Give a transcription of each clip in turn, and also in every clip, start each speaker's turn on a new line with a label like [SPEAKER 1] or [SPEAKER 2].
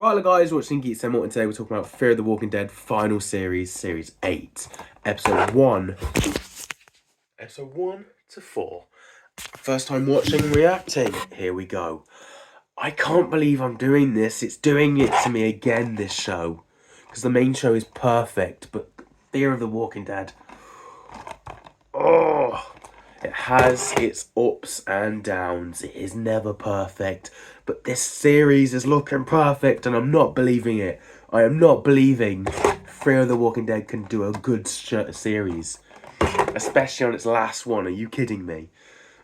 [SPEAKER 1] Right, guys, watching Geeks and Morton today. We're talking about Fear of the Walking Dead final series, series 8, episode 1. Episode 1 to 4. First time watching and reacting. Here we go. I can't believe I'm doing this. It's doing it to me again, this show. Because the main show is perfect, but Fear of the Walking Dead. Oh, it has its ups and downs. It is never perfect. But this series is looking perfect and I'm not believing it. I am not believing Fear of the Walking Dead can do a good series. Especially on its last one. Are you kidding me?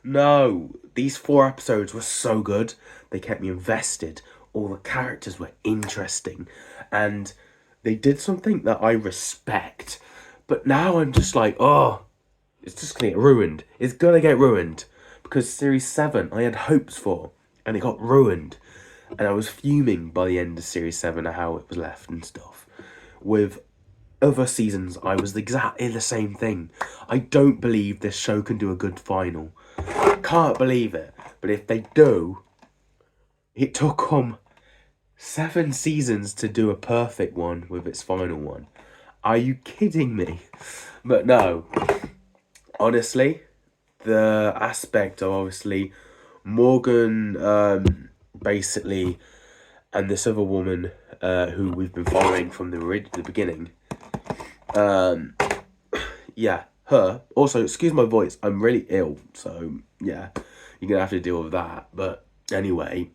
[SPEAKER 1] No. These 4 episodes were so good. They kept me invested. All the characters were interesting. And they did something that I respect. But now I'm just like, oh, it's just gonna get ruined. It's gonna get ruined. Because Series 7 I had hopes for, and it got ruined. And I was fuming by the end of Series 7 at how it was left and stuff. With other seasons, I was exactly the same thing. I don't believe this show can do a good final. Can't believe it. But if they do, it took 7 seasons to do a perfect one with its final one. Are you kidding me? But no. Honestly, the aspect of obviously Morgan basically and this other woman who we've been following from the beginning. Yeah, her. Also, excuse my voice, I'm really ill, so yeah, you're gonna have to deal with that. But anyway,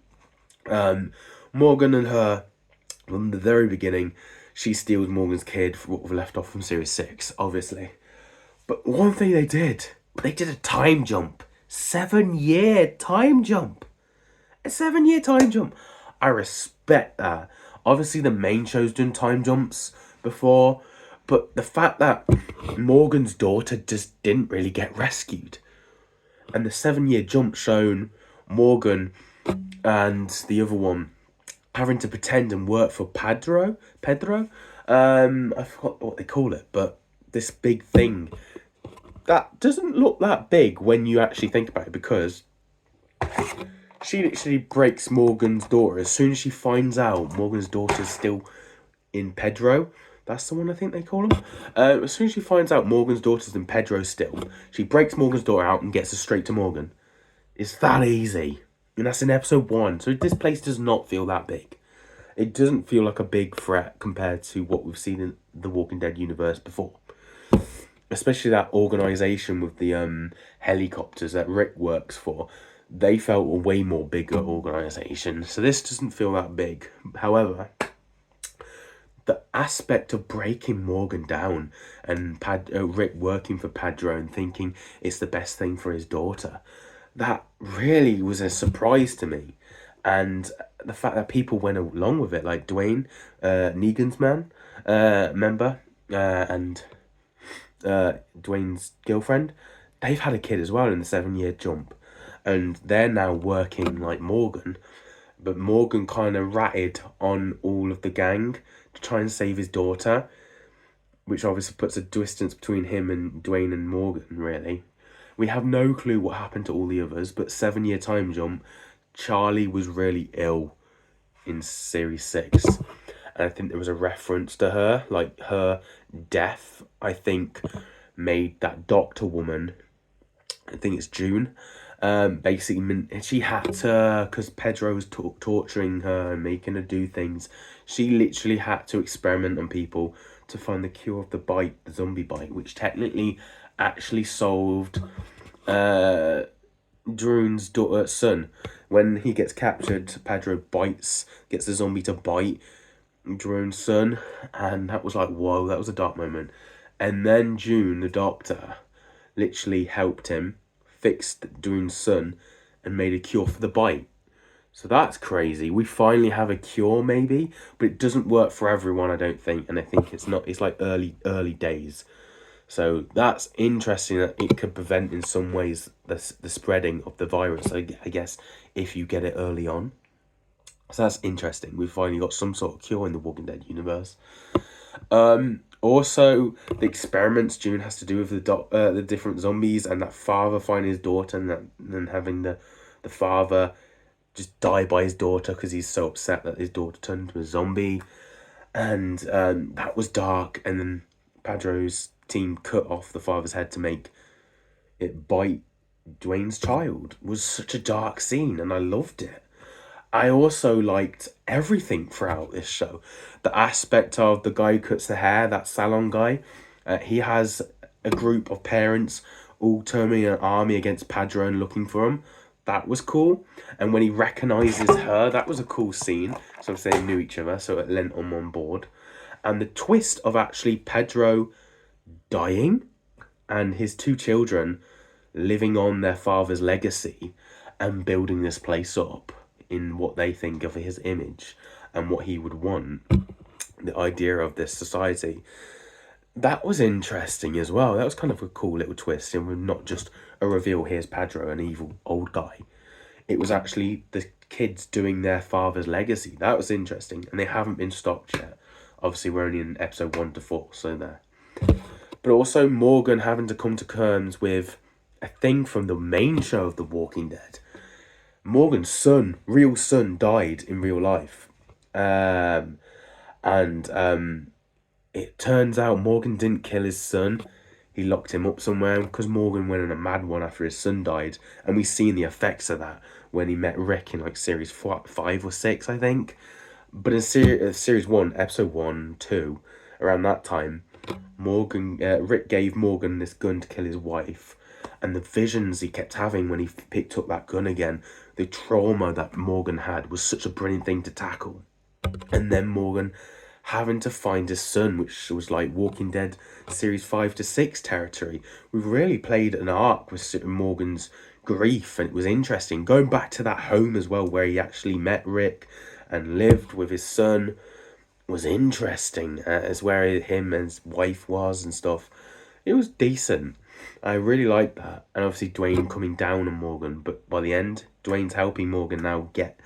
[SPEAKER 1] Morgan and her from the very beginning, she steals Morgan's kid for what we left off from series 6, obviously. But one thing they did a time jump. 7-year time jump. A 7-year time jump. I respect that. Obviously, the main show's done time jumps before, but the fact that Morgan's daughter just didn't really get rescued, and the 7-year jump shown Morgan and the other one having to pretend and work for Pedro. I forgot what they call it, but this big thing that doesn't look that big when you actually think about it, because she literally breaks Morgan's daughter as soon as she finds out Morgan's daughter's still in Pedro. That's the one I think they call him. As soon as she finds out Morgan's daughter's in Pedro still, she breaks Morgan's daughter out and gets her straight to Morgan. It's that easy. And that's in episode 1. So this place does not feel that big. It doesn't feel like a big threat compared to what we've seen in the Walking Dead universe before. Especially that organisation with the helicopters that Rick works for. They felt a way more bigger organisation. So this doesn't feel that big. However, the aspect of breaking Morgan down and Rick working for Pedro and thinking it's the best thing for his daughter, that really was a surprise to me. And the fact that people went along with it, like Dwayne, Negan's member, and Dwayne's girlfriend, they've had a kid as well in the 7-year jump, and they're now working like Morgan, but Morgan kind of ratted on all of the gang to try and save his daughter, which obviously puts a distance between him and Dwayne and Morgan, really. We have no clue what happened to all the others, but 7-year time jump, Charlie was really ill in series 6. And I think there was a reference to her, like her death, I think, made that doctor woman, I think it's June, basically, she had to, because Pedro was torturing her and making her do things, she literally had to experiment on people to find the cure of the bite, the zombie bite, which technically actually solved Droon's son. When he gets captured, Pedro gets the zombie to bite Droon's son, and that was like, whoa, that was a dark moment. And then June, the doctor, literally helped him, fixed Droon's son, and made a cure for the bite. So that's crazy. We finally have a cure, maybe, but it doesn't work for everyone, I don't think. And I think it's like early days. So that's interesting that it could prevent in some ways the spreading of the virus, I guess, if you get it early on. So that's interesting. We've finally got some sort of cure in the Walking Dead universe. Also, the experiments June has to do with the different zombies, and that father finding his daughter, and then having the father just die by his daughter because he's so upset that his daughter turned into a zombie. And that was dark. And then Pedro's team cut off the father's head to make it bite Dwayne's child. It was such a dark scene, and I loved it. I also liked everything throughout this show. The aspect of the guy who cuts the hair, that salon guy, he has a group of parents all turning an army against Pedro and looking for him. That was cool. And when he recognizes her, that was a cool scene. So they knew each other, so it lent them on board. And the twist of actually Pedro dying and his two children living on their father's legacy and building this place up in what they think of his image and what he would want, the idea of this society. That was interesting as well. That was kind of a cool little twist, and not just a reveal, here's Pedro, an evil old guy. It was actually the kids doing their father's legacy. That was interesting, and they haven't been stopped yet. Obviously, we're only in episode 1 to 4, so there. But also Morgan having to come to terms with a thing from the main show of The Walking Dead. Morgan's son, real son, died in real life. It turns out Morgan didn't kill his son. He locked him up somewhere because Morgan went on a mad one after his son died. And we've seen the effects of that when he met Rick in like series 5 or 6, I think. But in series 1, episode 1, 2, around that time, Rick gave Morgan this gun to kill his wife. And the visions he kept having when he picked up that gun again, the trauma that Morgan had, was such a brilliant thing to tackle. And then Morgan having to find his son, which was like Walking Dead series 5 to 6 territory. We really played an arc with Morgan's grief, and it was interesting. Going back to that home as well, where he actually met Rick and lived with his son, was interesting, as where him and his wife was and stuff. It was decent. I really liked that. And obviously Dwayne coming down on Morgan, but by the end, Dwayne's helping Morgan now get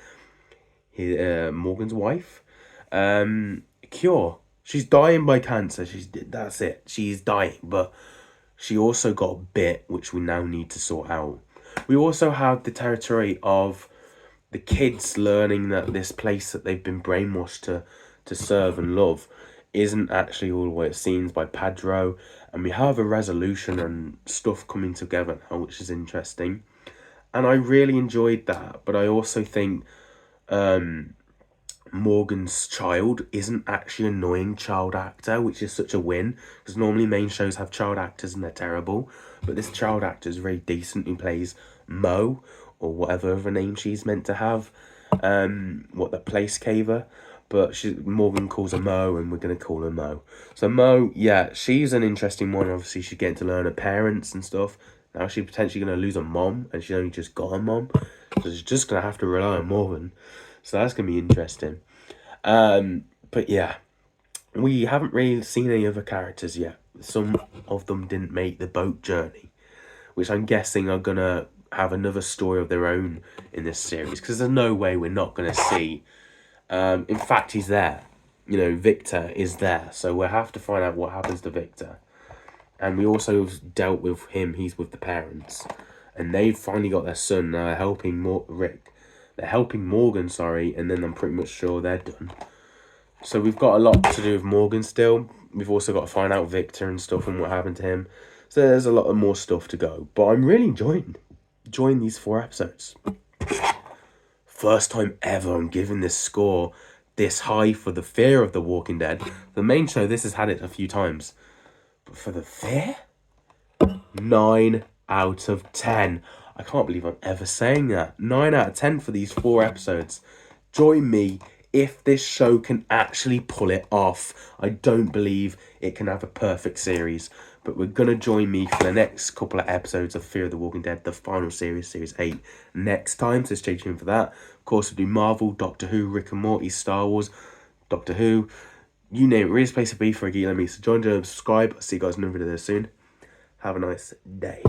[SPEAKER 1] Morgan's wife cure. She's dying by cancer. That's it. She's dying, but she also got bit, which we now need to sort out. We also have the territory of the kids learning that this place that they've been brainwashed to serve and love isn't actually all what it seems by Pedro. And we have a resolution and stuff coming together now, which is interesting. And I really enjoyed that. But I also think Morgan's child isn't actually an annoying child actor, which is such a win. Because normally main shows have child actors and they're terrible. But this child actor is very decent, who plays Mo, or whatever other name she's meant to have. The place caver. But Morgan calls her Mo, and we're going to call her Mo. So Mo, yeah, she's an interesting one. Obviously, she's getting to learn her parents and stuff. Now she's potentially going to lose her mom, and she's only just got her mom. So she's just going to have to rely on Morgan. So that's going to be interesting. But yeah, we haven't really seen any other characters yet. Some of them didn't make the boat journey, which I'm guessing are going to have another story of their own in this series. Because there's no way we're not going to see... in fact, he's there. Victor is there. So we'll have to find out what happens to Victor. And we also dealt with him. He's with the parents. And they've finally got their son. Now they're helping Rick. They're helping Morgan, and then I'm pretty much sure they're done. So we've got a lot to do with Morgan still. We've also got to find out Victor and stuff and what happened to him. So there's a lot of more stuff to go. But I'm really enjoying these 4 episodes. First time ever I'm giving this score this high for the fear of The Walking Dead. The main show, this has had it a few times. But for the fear? 9 out of 10. I can't believe I'm ever saying that. 9 out of 10 for these 4 episodes. Join me if this show can actually pull it off. I don't believe it can have a perfect series. But we're going to join me for the next couple of episodes of Fear of the Walking Dead, the final series, Series 8, next time. So stay tuned for that. Of course, we'll do Marvel, Doctor Who, Rick and Morty, Star Wars, Doctor Who. You name it. Really place to be for a geek like me. So join and subscribe. I'll see you guys in another video soon. Have a nice day.